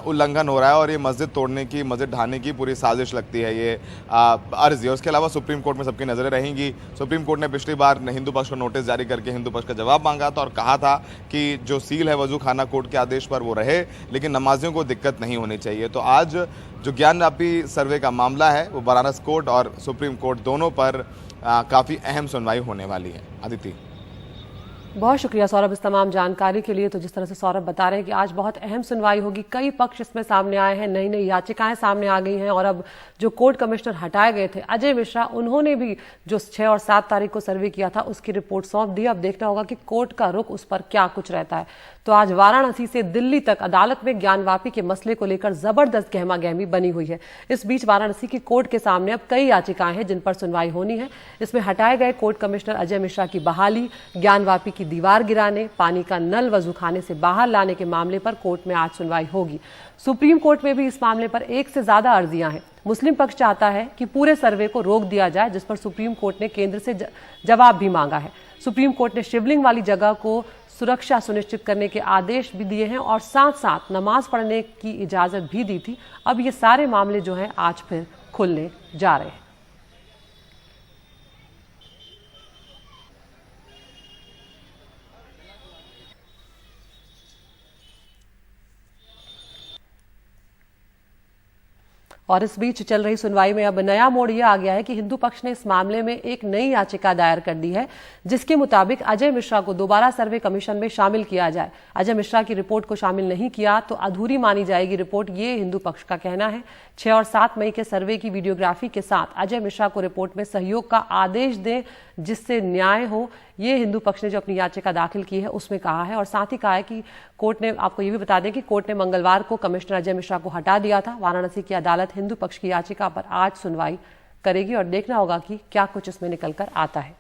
उल्लंघन हो रहा है और ये मस्जिद तोड़ने की, मस्जिद ढाने की पूरी साजिश लगती है ये अर्जी। और उसके अलावा सुप्रीम कोर्ट में सबकी नज़रें रहेंगी। सुप्रीम कोर्ट ने पिछली बार हिंदू पक्ष को नोटिस जारी करके हिंदू पक्ष का जवाब मांगा था और कहा था कि जो सील है वजू खाना कोर्ट के आदेश पर वो रहे, लेकिन नमाजियों को दिक्कत नहीं होनी चाहिए। तो आज जो ज्ञानव्यापी सर्वे का मामला है वो बनारस कोर्ट और सुप्रीम कोर्ट दोनों पर काफ़ी अहम सुनवाई होने वाली है। अदिति, बहुत शुक्रिया सौरभ इस तमाम जानकारी के लिए। तो जिस तरह से सौरभ बता रहे हैं कि आज बहुत अहम सुनवाई होगी, कई पक्ष इसमें सामने आए हैं, नई नई याचिकाएं सामने आ गई हैं और अब जो कोर्ट कमिश्नर हटाए गए थे अजय मिश्रा, उन्होंने भी जो 6 और 7 तारीख को सर्वे किया था उसकी रिपोर्ट सौंप दी। अब देखना होगा कि कोर्ट का रुख उस पर क्या कुछ रहता है। तो आज वाराणसी से दिल्ली तक अदालत में ज्ञानवापी के मसले को लेकर जबरदस्त गहमा गहमी बनी हुई है। इस बीच वाराणसी की कोर्ट के सामने अब कई याचिकाएं हैं जिन पर सुनवाई होनी है। इसमें हटाए गए कोर्ट कमिश्नर अजय मिश्रा की बहाली, ज्ञानवापी की दीवार गिराने, पानी का नल वजू खाने से बाहर लाने के मामले पर कोर्ट में आज सुनवाई होगी। सुप्रीम कोर्ट में भी इस मामले पर 1 से ज्यादा अर्जियां हैं। मुस्लिम पक्ष चाहता है कि पूरे सर्वे को रोक दिया जाए, जिस पर सुप्रीम कोर्ट ने केंद्र से जवाब भी मांगा है। सुप्रीम कोर्ट ने शिवलिंग वाली जगह को सुरक्षा सुनिश्चित करने के आदेश भी दिए हैं और साथ साथ नमाज पढ़ने की इजाजत भी दी थी। अब ये सारे मामले जो हैं आज फिर खुलने जा रहे हैं। और इस बीच चल रही सुनवाई में अब नया मोड़ यह आ गया है कि हिंदू पक्ष ने इस मामले में एक नई याचिका दायर कर दी है, जिसके मुताबिक अजय मिश्रा को दोबारा सर्वे कमीशन में शामिल किया जाए। अजय मिश्रा की रिपोर्ट को शामिल नहीं किया तो अधूरी मानी जाएगी रिपोर्ट, ये हिंदू पक्ष का कहना है। 6 और 7 मई के सर्वे की वीडियोग्राफी के साथ अजय मिश्रा को रिपोर्ट में सहयोग का आदेश दें, जिससे न्याय हो, ये हिंदू पक्ष ने जो अपनी याचिका दाखिल की है उसमें कहा है। और साथ ही कहा है कि कोर्ट ने, आपको ये भी बता दें कि कोर्ट ने मंगलवार को कमिश्नर अजय मिश्रा को हटा दिया था। वाराणसी की अदालत हिंदू पक्ष की याचिका पर आज सुनवाई करेगी और देखना होगा कि क्या कुछ इसमें निकलकर आता है।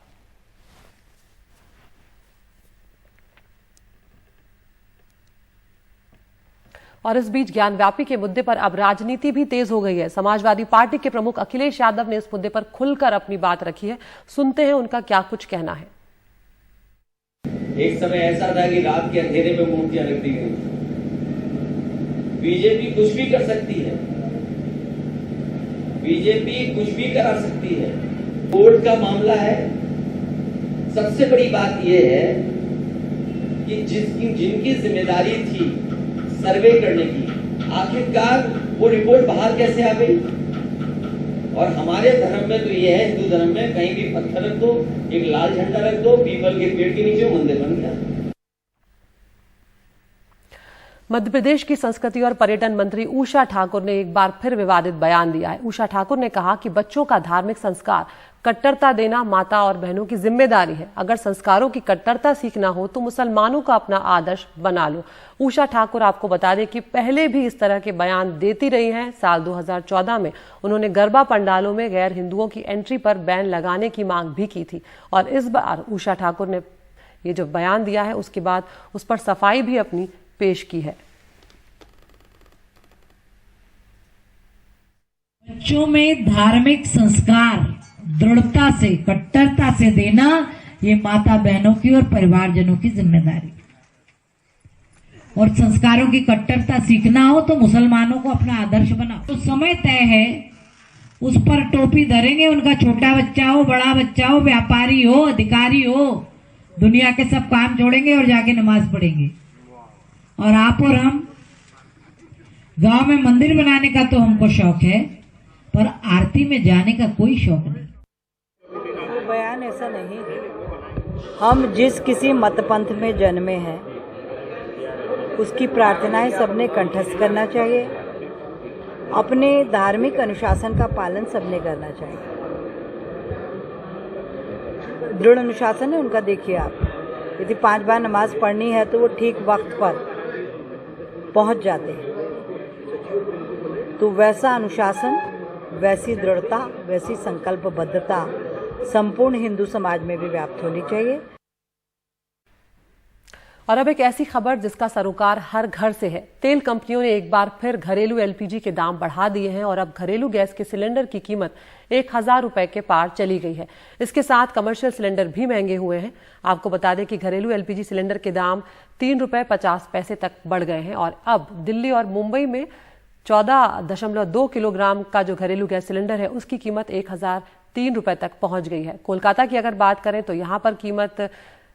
और इस बीच ज्ञानव्यापी के मुद्दे पर अब राजनीति भी तेज हो गई है। समाजवादी पार्टी के प्रमुख अखिलेश यादव ने इस मुद्दे पर खुलकर अपनी बात रखी है। सुनते हैं उनका क्या कुछ कहना है। एक समय ऐसा था कि रात के अंधेरे में मूर्तियां रख दी गई। बीजेपी कुछ भी कर सकती है, बीजेपी कुछ भी करा सकती है। कोर्ट का मामला है। सबसे बड़ी बात यह है कि जिनकी जिम्मेदारी थी सर्वे करने की, आखिरकार वो रिपोर्ट बाहर कैसे आ गई। और हमारे धर्म में तो ये है, हिंदू धर्म में, कहीं भी पत्थर रख दो, एक लाल झंडा रख दो, पीपल के पेड़ के नीचे मंदिर बन गया। मध्य प्रदेश की संस्कृति और पर्यटन मंत्री उषा ठाकुर ने एक बार फिर विवादित बयान दिया है। उषा ठाकुर ने कहा कि बच्चों का धार्मिक संस्कार कट्टरता देना माता और बहनों की जिम्मेदारी है। अगर संस्कारों की कट्टरता सीखना हो तो मुसलमानों का अपना आदर्श बना लो। उषा ठाकुर, आपको बता दें कि पहले भी इस तरह के बयान देती रही हैं। साल 2014 में उन्होंने गरबा पंडालों में गैर हिंदुओं की एंट्री पर बैन लगाने की मांग भी की थी। और इस बार उषा ठाकुर ने ये जो बयान दिया है उसके बाद उस पर सफाई भी अपनी पेश की है। बच्चों में धार्मिक संस्कार दृढ़ता से, कट्टरता से देना, ये माता बहनों की और परिवारजनों की जिम्मेदारी। और संस्कारों की कट्टरता सीखना हो तो मुसलमानों को अपना आदर्श बनाओ। तो समय तय है, उस पर टोपी धरेंगे। उनका छोटा बच्चा हो, बड़ा बच्चा हो, व्यापारी हो, अधिकारी हो, दुनिया के सब काम छोड़ेंगे और जाके नमाज पढ़ेंगे। और आप और हम, गांव में मंदिर बनाने का तो हमको शौक है, पर आरती में जाने का कोई शौक नहीं। वो बयान ऐसा नहीं है। हम जिस किसी मतपंथ में जन्मे हैं उसकी प्रार्थनाएं सबने कंठस्थ करना चाहिए। अपने धार्मिक अनुशासन का पालन सबने करना चाहिए। दृढ़ अनुशासन है उनका। देखिए आप, यदि 5 बार नमाज पढ़नी है तो वो ठीक वक्त पर पहुंच जाते हैं। तो वैसा अनुशासन, वैसी दृढ़ता, वैसी संकल्पबद्धता संपूर्ण हिंदू समाज में भी व्याप्त होनी चाहिए। और अब एक ऐसी खबर जिसका सरोकार हर घर से है। तेल कंपनियों ने एक बार फिर घरेलू एलपीजी के दाम बढ़ा दिए हैं और अब घरेलू गैस के सिलेंडर की कीमत 1000 रुपए के पार चली गई है। इसके साथ कमर्शियल सिलेंडर भी महंगे हुए हैं। आपको बता दें कि घरेलू एलपीजी सिलेंडर के दाम 3 रुपए 50 पैसे तक बढ़ गए हैं और अब दिल्ली और मुंबई में 14.2 किलोग्राम का जो घरेलू गैस सिलेंडर है उसकी कीमत 1003 रुपए तक पहुंच गई है। कोलकाता की अगर बात करें तो यहाँ पर कीमत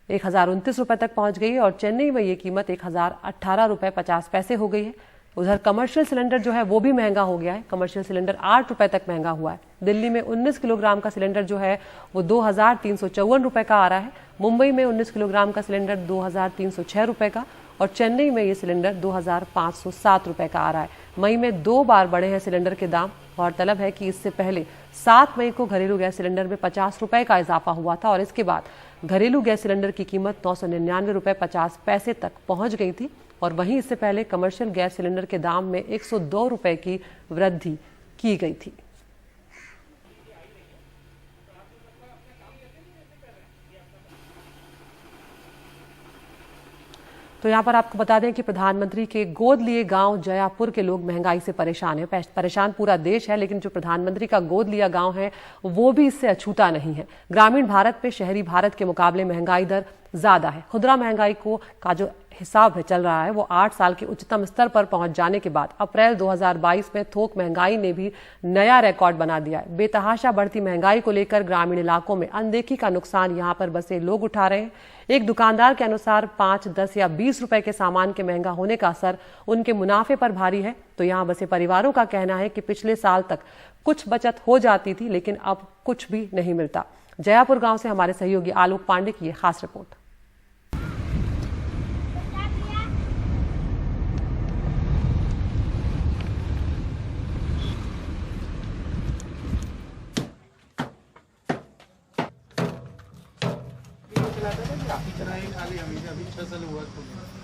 1029 रुपए तक पहुंच गई है और चेन्नई में ये कीमत 1018 रुपए 50 पैसे हो गई है। उधर कमर्शियल सिलेंडर जो है वो भी महंगा हो गया है। कमर्शियल सिलेंडर 8 रुपए तक महंगा हुआ है। दिल्ली में 19 किलोग्राम का सिलेंडर जो है वो 2354 रुपए का आ रहा है। मुंबई में 19 किलोग्राम का सिलेंडर 2306 रुपए का और चेन्नई में ये सिलेंडर 2507 रुपए का आ रहा है। मई में 2 बार बढ़े हैं सिलेंडर के दाम। गौरतलब है कि इससे पहले 7 मई को घरेलू गैस सिलेंडर में 50 रुपए का इजाफा हुआ था और इसके बाद घरेलू गैस सिलेंडर की कीमत 999 रुपए 50 पैसे तक पहुंच गई थी और वहीं इससे पहले कमर्शियल गैस सिलेंडर के दाम में 102 रुपए की वृद्धि की गई थी। तो यहाँ पर आपको बता दें कि प्रधानमंत्री के गोद लिए गांव जयापुर के लोग महंगाई से परेशान है। परेशान पूरा देश है, लेकिन जो प्रधानमंत्री का गोद लिया गांव है वो भी इससे अछूता नहीं है। ग्रामीण भारत पे शहरी भारत के मुकाबले महंगाई दर ज्यादा है। खुदरा महंगाई का जो हिसाब चल रहा है वो 8 साल के उच्चतम स्तर पर पहुंच जाने के बाद अप्रैल 2022 में थोक महंगाई ने भी नया रिकॉर्ड बना दिया है। बेतहाशा बढ़ती महंगाई को लेकर ग्रामीण इलाकों में अनदेखी का नुकसान यहां पर बसे लोग उठा रहे हैं। एक दुकानदार के अनुसार 5, 10 या 20 रुपए के सामान के महंगा होने का असर उनके मुनाफे पर भारी है। तो यहाँ बसे परिवारों का कहना है कि पिछले साल तक कुछ बचत हो जाती थी, लेकिन अब कुछ भी नहीं मिलता। जयापुर गांव से हमारे सहयोगी आलोक पांडे की यह खास रिपोर्ट।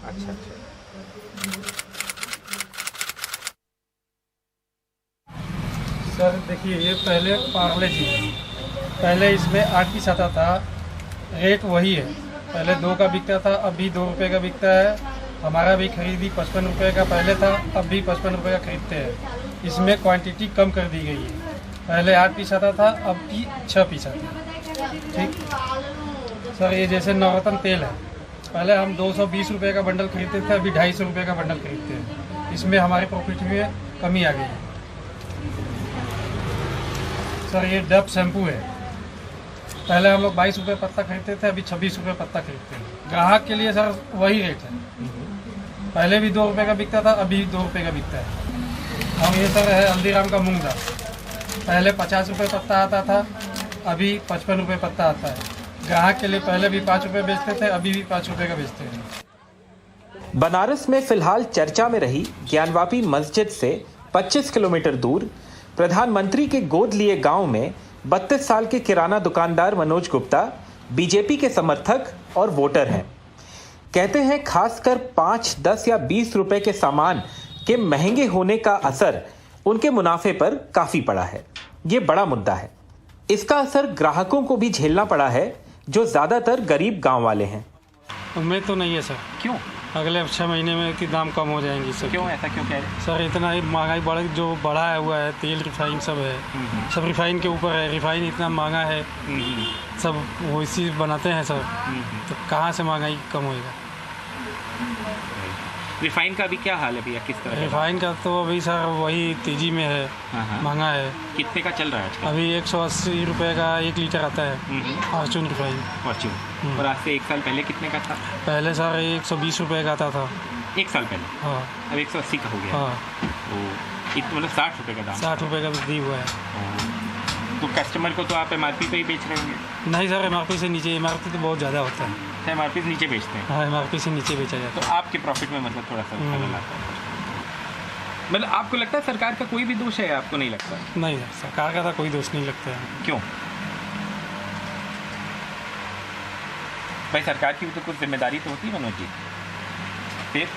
अच्छा सर, देखिए ये पहले पार्ले जी, पहले इसमें 8 पीस आता था। रेट वही है, पहले 2 का बिकता था, अभी 2 रुपये का बिकता है। हमारा भी खरीदी 55 रुपये का पहले था, अब भी 55 रुपये का खरीदते हैं। इसमें क्वांटिटी कम कर दी गई है। पहले 8 पीस आता था, अब भी 6 पीस आता है। ठीक सर, ये जैसे नवरत्न तेल है, पहले हम 220 रुपये का बंडल खरीदते थे, अभी 250 रुपये का बंडल खरीदते हैं। इसमें हमारे प्रॉफिट में कमी आ गई है। सर, ये डब शैम्पू है, पहले हम लोग 22 रुपये पत्ता खरीदते थे, अभी 26 रुपये पत्ता खरीदते हैं। ग्राहक के लिए सर वही रेट है, पहले भी 2 रुपये का बिकता था, अभी 2 रुपये का बिकता है। और ये सर है हल्दीराम का मूंग दाल, पहले 50 रुपये पत्ता आता था, अभी 55 रुपये पत्ता आता है। ग्राहक के लिए पहले भी 5 रुपये बेचते थे, अभी भी 5 रुपये का बेचते हैं। बनारस में फिलहाल चर्चा में रही ज्ञानवापी मस्जिद से 25 किलोमीटर दूर प्रधानमंत्री के गोद लिए गांव में 32 साल के किराना दुकानदार मनोज गुप्ता बीजेपी के समर्थक और वोटर हैं। कहते हैं खासकर 5, 10 या 20 रुपए के सामान के महंगे होने का असर उनके मुनाफे पर काफी पड़ा है। ये बड़ा मुद्दा है। इसका असर ग्राहकों को भी झेलना पड़ा है, जो ज्यादातर गरीब गांव वाले हैं। उम्मीद तो नहीं है सर। क्यों? अगले 6 महीने में कि दाम कम हो जाएंगी सर। क्यों ऐसा क्यों कह रहे हैं सर? इतना ही महंगाई बढ़ा हुआ है, तेल रिफाइन सब है, सब रिफाइन के ऊपर है। रिफाइन इतना महंगा है, सब वैसी बनाते हैं सर, तो कहाँ से महंगाई कम होएगा? रिफाइन का अभी क्या हाल है भैया? किस तरह? रिफाइन का तो अभी सर वही तेजी में है, महंगा है। कितने का चल रहा है? अभी 180 रुपये का 1 लीटर आता है फॉर्चून रिफाइन। फॉर्चून। और आज से 1 साल पहले कितने का था? पहले सर 120 रुपये का आता था 1 साल पहले। हाँ, अब 180 का हो गया। हाँ, मतलब 60 रुपये का दाम। 60 रुपये का वृद्धि हुआ है। तो कस्टमर को तो आप MRP पे ही बेच रहे होंगे? नहीं सर, MRP से नीचे। MRP तो बहुत ज़्यादा होता है। MRP से नीचे बेचते हैं? हाँ, MRP से नीचे बेचा जाता है। तो आपके प्रॉफिट में मतलब थोड़ा सा खलल आता है। मतलब आपको लगता है सरकार का कोई भी दोष है? आपको नहीं लगता? नहीं, सरकार का तो कोई दोष नहीं लगता है। क्यों? भाई सरकार की तो कुछ जिम्मेदारी तो होती है मनोज जी। फिर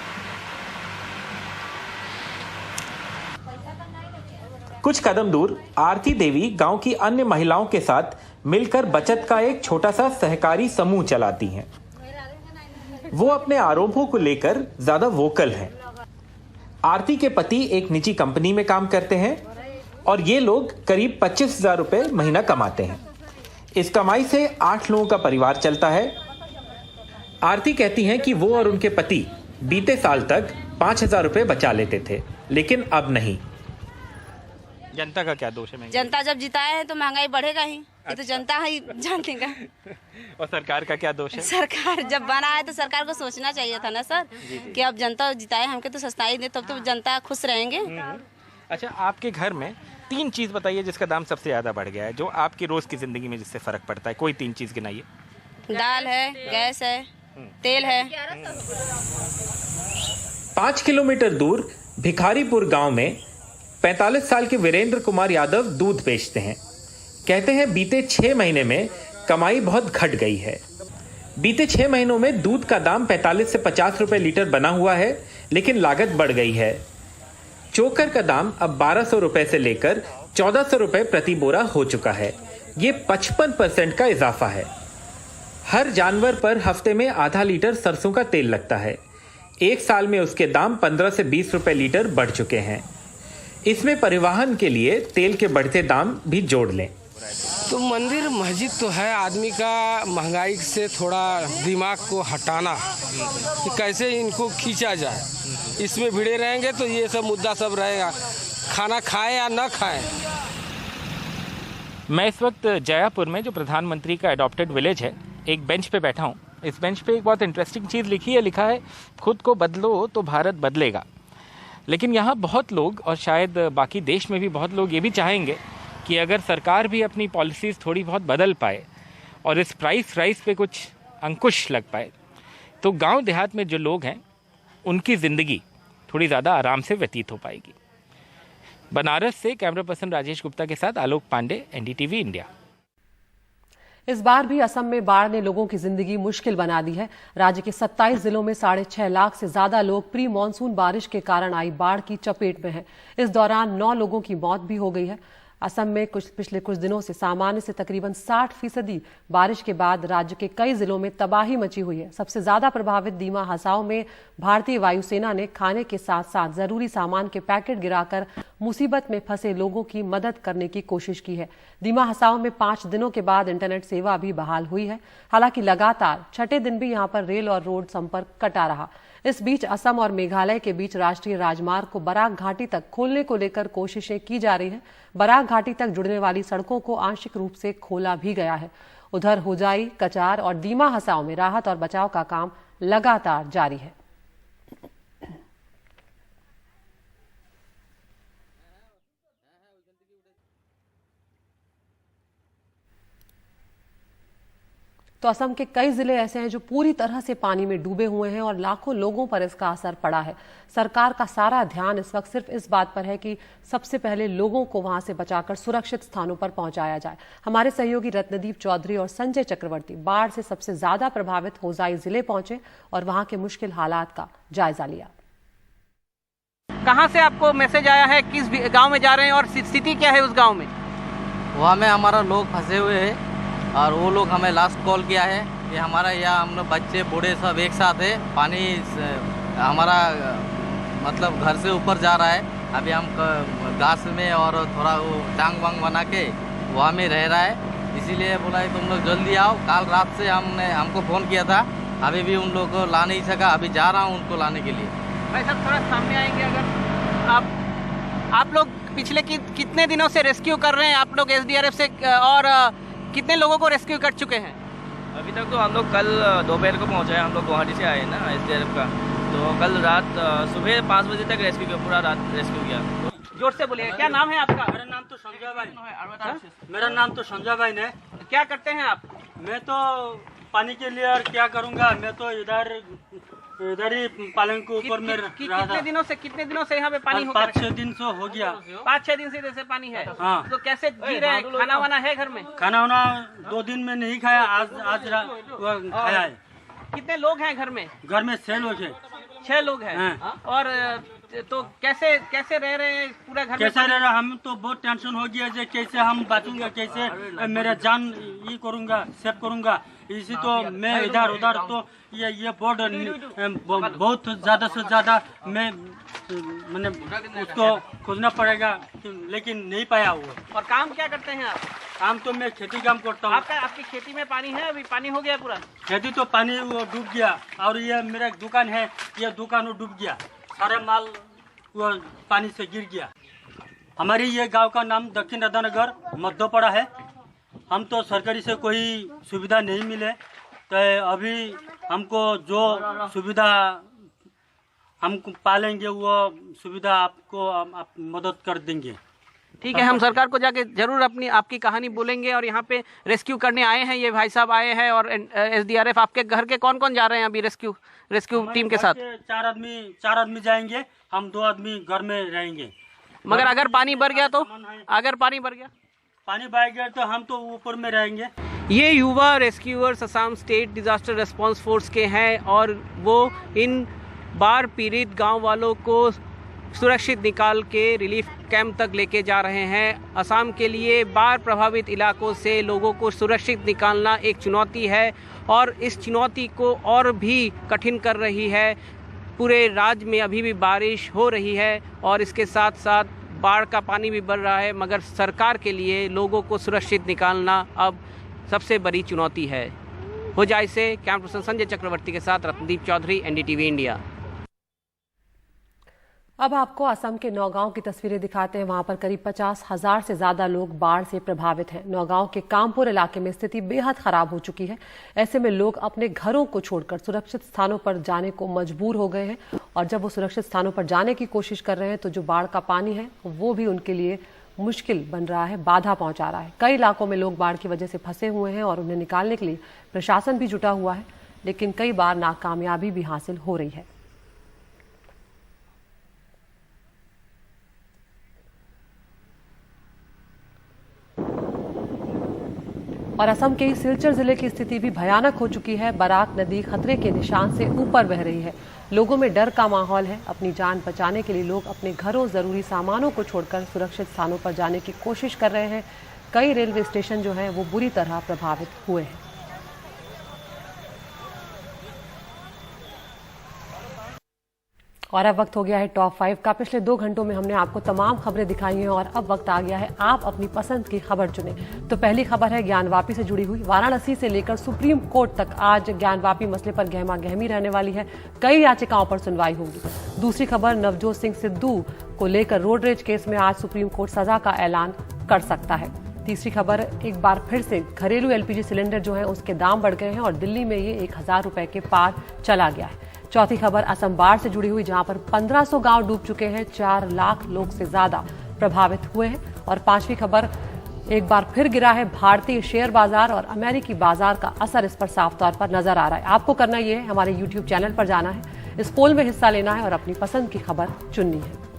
कुछ कदम दूर आरती देवी गांव की अन्य महिलाओं के साथ मिलकर बचत का एक छोटा सा सहकारी समूह चलाती हैं। वो अपने आरोपों को लेकर ज्यादा वोकल हैं। आरती के पति एक निजी कंपनी में काम करते हैं और ये लोग करीब 25,000 रुपए महीना कमाते हैं। इस कमाई से 8 लोगों का परिवार चलता है। आरती कहती हैं कि वो और उनके पति बीते साल तक 5,000 रुपए बचा लेते थे, लेकिन अब नहीं। जनता का क्या दोष है? जनता जब जिताए हैं तो महंगाई बढ़ेगा ही। ये तो जनता ही जानते का। और सरकार का क्या दोष है? सरकार जब बना है तो सरकार को सोचना चाहिए था ना सर, कि अब जनता जिताए हमके तो सस्ताई दे, तब तो जनता खुश रहेंगे। अच्छा, आपके घर में 3 चीज बताइए जिसका दाम सबसे ज्यादा बढ़ गया है, जो आपकी रोज की जिंदगी में जिससे फर्क पड़ता है। कोई 3 चीज गिनाइए। दाल है, गैस है, तेल है। 5 किलोमीटर दूर भिखारीपुर गांव में 45 साल के वीरेंद्र कुमार यादव दूध बेचते हैं। कहते हैं बीते 6 महीने में कमाई बहुत घट गई है। बीते 6 महीनों में दूध का दाम 45 से 50 रुपए लीटर बना हुआ है, लेकिन लागत बढ़ गई है। चोकर का दाम अब 1200 रुपए से लेकर 1400 रुपए प्रति बोरा हो चुका है। ये 55% का इजाफा है। हर जानवर पर हफ्ते में आधा लीटर सरसों का तेल लगता है। 1 साल में उसके दाम 15 से 20 रुपए लीटर बढ़ चुके हैं। इसमें परिवहन के लिए तेल के बढ़ते दाम भी जोड़ लें तो मंदिर मस्जिद तो है, आदमी का महंगाई से थोड़ा दिमाग को हटाना कि कैसे इनको खींचा जाए। इसमें भिड़े रहेंगे तो ये सब मुद्दा सब रहेगा, खाना खाएं या ना खाएं। मैं इस वक्त जयापुर में, जो प्रधानमंत्री का अडॉप्टेड विलेज है, एक बेंच पे बैठा हूँ। इस बेंच पे एक बहुत इंटरेस्टिंग चीज़ लिखी है। लिखा है, खुद को बदलो तो भारत बदलेगा। लेकिन यहाँ बहुत लोग, और शायद बाकी देश में भी बहुत लोग ये भी चाहेंगे कि अगर सरकार भी अपनी पॉलिसीज़ थोड़ी बहुत बदल पाए और इस प्राइस राइज पे कुछ अंकुश लग पाए, तो गांव देहात में जो लोग हैं उनकी ज़िंदगी थोड़ी ज़्यादा आराम से व्यतीत हो पाएगी। बनारस से कैमरा पर्सन राजेश गुप्ता के साथ आलोक पांडे, एनडीटीवी इंडिया। इस बार भी असम में बाढ़ ने लोगों की जिंदगी मुश्किल बना दी है। राज्य के 27 जिलों में 6.5 लाख से ज्यादा लोग प्री मानसून बारिश के कारण आई बाढ़ की चपेट में हैं। इस दौरान 9 लोगों की मौत भी हो गई है। असम में पिछले कुछ दिनों से सामान्य से तकरीबन 60% बारिश के बाद राज्य के कई जिलों में तबाही मची हुई है। सबसे ज्यादा प्रभावित दीमा हसाओ में भारतीय वायुसेना ने खाने के साथ साथ जरूरी सामान के पैकेट गिराकर मुसीबत में फंसे लोगों की मदद करने की कोशिश की है। दीमा हसाओ में 5 दिनों के बाद इंटरनेट सेवा भी बहाल हुई है। हालांकि लगातार छठे दिन भी यहां पर रेल और रोड संपर्क कटा रहा। इस बीच असम और मेघालय के बीच राष्ट्रीय राजमार्ग को बराक घाटी तक खोलने को लेकर कोशिशें की जा रही हैं। बराक घाटी तक जुड़ने वाली सड़कों को आंशिक रूप से खोला भी गया है। उधर होजाई, कचार और दीमा हसाओ में राहत और बचाव का काम लगातार जारी है। तो असम के कई जिले ऐसे हैं जो पूरी तरह से पानी में डूबे हुए हैं और लाखों लोगों पर इसका असर पड़ा है। सरकार का सारा ध्यान इस वक्त सिर्फ इस बात पर है कि सबसे पहले लोगों को वहां से बचाकर सुरक्षित स्थानों पर पहुंचाया जाए। हमारे सहयोगी रत्नदीप चौधरी और संजय चक्रवर्ती बाढ़ से सबसे ज्यादा प्रभावित होजाई जिले पहुंचे और वहां के मुश्किल हालात का जायजा लिया। कहां से आपको मैसेज आया है, किस गांव में जा रहे हैं और स्थिति क्या है उस गांव में? वहाँ में हमारा लोग फंसे हुए हैं और वो लोग हमें लास्ट कॉल किया है कि हमारा यहाँ हम लोग बच्चे बूढ़े सब एक साथ है। पानी हमारा मतलब घर से ऊपर जा रहा है। अभी हम घास में और थोड़ा वो टांग वांग बना के वहाँ में रह रहा है। इसीलिए बोला है तुम लोग जल्दी आओ। कल रात से हमको फ़ोन किया था, अभी भी उन लोग को ला नहीं सका। अभी जा रहा हूँ उनको लाने के लिए। भाई साहब थोड़ा सामने आएंगे। अगर आप लोग पिछले कितने दिनों से रेस्क्यू कर रहे हैं आप लोग एसडीआरएफ से, और कितने लोगों को रेस्क्यू कर चुके हैं? अभी तक तो हम लोग कल दोपहर को पहुंचे हैं। हम लोग गुवाहाटी से आए ना एसडीआरएफ का, तो कल रात सुबह 5 बजे तक रेस्क्यू किया, पूरा रात रेस्क्यू किया। जोर से बोलिए, क्या नाम है आपका? मेरा नाम तो संजय भाई। मेरा नाम तो संजय भाई ने। क्या करते हैं आप? मैं तो पानी के लिए और क्या करूँगा, मैं तो इधर ही पालन के ऊपर में रहा था। कितने दिनों से यहाँ पे पानी हो? 5-6 दिन से हो गया। 5-6 दिन से जैसे पानी है। हाँ। तो कैसे जी रहे हैं? खाना वाना है घर में? खाना वाना 2 दिन में नहीं खाया, आज खाया है। कितने लोग हैं घर में? घर में 6 लोग हैं। 6 लोग हैं। और तो कैसे कैसे रह रहे हैं पूरा घर कैसे रह रहे हैं? हम तो बहुत टेंशन हो गया है, कैसे हम बचूंगा, कैसे मेरा जान ये करूंगा, सेव करूंगा। इसी तो मैं इधर उधर तो ये बोर्ड बहुत ज्यादा से ज्यादा मैंने उसको खोजना पड़ेगा, लेकिन नहीं पाया हुआ। और काम क्या करते हैं आप? काम तो मैं खेती काम करता हूँ। आपकी खेती में पानी है? अभी पानी हो गया पूरा? खेती तो पानी वो डूब गया, और ये मेरा एक दुकान है, ये दुकान वो डूब गया, सारा माल वो पानी से गिर गया। हमारी ये गांव का नाम दक्षिण राधानगर मध्योपड़ा है। हम तो सरकारी से कोई सुविधा नहीं मिले, तो अभी हमको जो सुविधा हम पालेंगे वो सुविधा आपको आप मदद कर देंगे। ठीक है, हम सरकार को जाके जरूर आपकी कहानी बोलेंगे। और यहाँ पे रेस्क्यू करने आए हैं, ये भाई साहब आए हैं, और एसडीआरएफ। आपके घर के कौन कौन जा रहे हैं अभी रेस्क्यू टीम के साथ? चार आदमी जाएंगे, हम 2 आदमी घर में रहेंगे। मगर अगर पानी भर गया तो? पानी बह गया तो हम तो ऊपर में रहेंगे। ये युवा rescuers Assam state disaster response force के हैं, और वो इन बाढ़ पीड़ित गांव वालों को सुरक्षित निकाल के रिलीफ कैंप तक लेके जा रहे हैं। असम के लिए बाढ़ प्रभावित इलाकों से लोगों को सुरक्षित निकालना एक चुनौती है, और इस चुनौती को और भी कठिन कर रही है। पूरे राज्य में अभी भी बारिश हो रही है, और इसके साथ साथ बाढ़ का पानी भी बढ़ रहा है, मगर सरकार के लिए लोगों को सुरक्षित निकालना अब सबसे बड़ी चुनौती है। होजाई से कैमरा पर्सन संजय चक्रवर्ती के साथ रत्नदीप चौधरी, एनडीटीवी इंडिया। अब आपको असम के नौगांव की तस्वीरें दिखाते हैं। वहां पर करीब 50,000 से ज्यादा लोग बाढ़ से प्रभावित हैं। नौगांव के कामपुर इलाके में स्थिति बेहद खराब हो चुकी है। ऐसे में लोग अपने घरों को छोड़कर सुरक्षित स्थानों पर जाने को मजबूर हो गए हैं, और जब वो सुरक्षित स्थानों पर जाने की कोशिश कर रहे हैं तो जो बाढ़ का पानी है वो भी उनके लिए मुश्किल बन रहा है, बाधा पहुंचा रहा है। कई इलाकों में लोग बाढ़ की वजह से फंसे हुए हैं, और उन्हें निकालने के लिए प्रशासन भी जुटा हुआ है, लेकिन कई बार नाकामयाबी भी हासिल हो रही है। और असम के सिलचर जिले की स्थिति भी भयानक हो चुकी है। बराक नदी खतरे के निशान से ऊपर बह रही है। लोगों में डर का माहौल है। अपनी जान बचाने के लिए लोग अपने घरों, जरूरी सामानों को छोड़कर सुरक्षित स्थानों पर जाने की कोशिश कर रहे हैं। कई रेलवे स्टेशन जो हैं वो बुरी तरह प्रभावित हुए हैं। और अब वक्त हो गया है टॉप 5 का। पिछले 2 घंटों में हमने आपको तमाम खबरें दिखाई हैं, और अब वक्त आ गया है आप अपनी पसंद की खबर चुनें। तो पहली खबर है ज्ञानवापी से जुड़ी हुई। वाराणसी से लेकर सुप्रीम कोर्ट तक आज ज्ञानवापी मसले पर गहमा गहमी रहने वाली है। कई याचिकाओं पर सुनवाई होगी। दूसरी खबर, नवजोत सिंह सिद्धू को लेकर रोड रेज केस में आज सुप्रीम कोर्ट सजा का ऐलान कर सकता है। तीसरी खबर, एक बार फिर से घरेलू एलपीजी सिलेंडर जो है उसके दाम बढ़ गए हैं, और दिल्ली में ये 1000 रुपए के पार चला गया है। चौथी खबर असम बाढ़ से जुड़ी हुई, जहां पर 1500 गांव डूब चुके हैं, 4 लाख लोग से ज्यादा प्रभावित हुए हैं। और पांचवी खबर, एक बार फिर गिरा है भारतीय शेयर बाजार, और अमेरिकी बाजार का असर इस पर साफ तौर पर नजर आ रहा है। आपको करना यह है, हमारे YouTube चैनल पर जाना है, इस पोल में हिस्सा लेना है और अपनी पसंद की खबर चुननी है।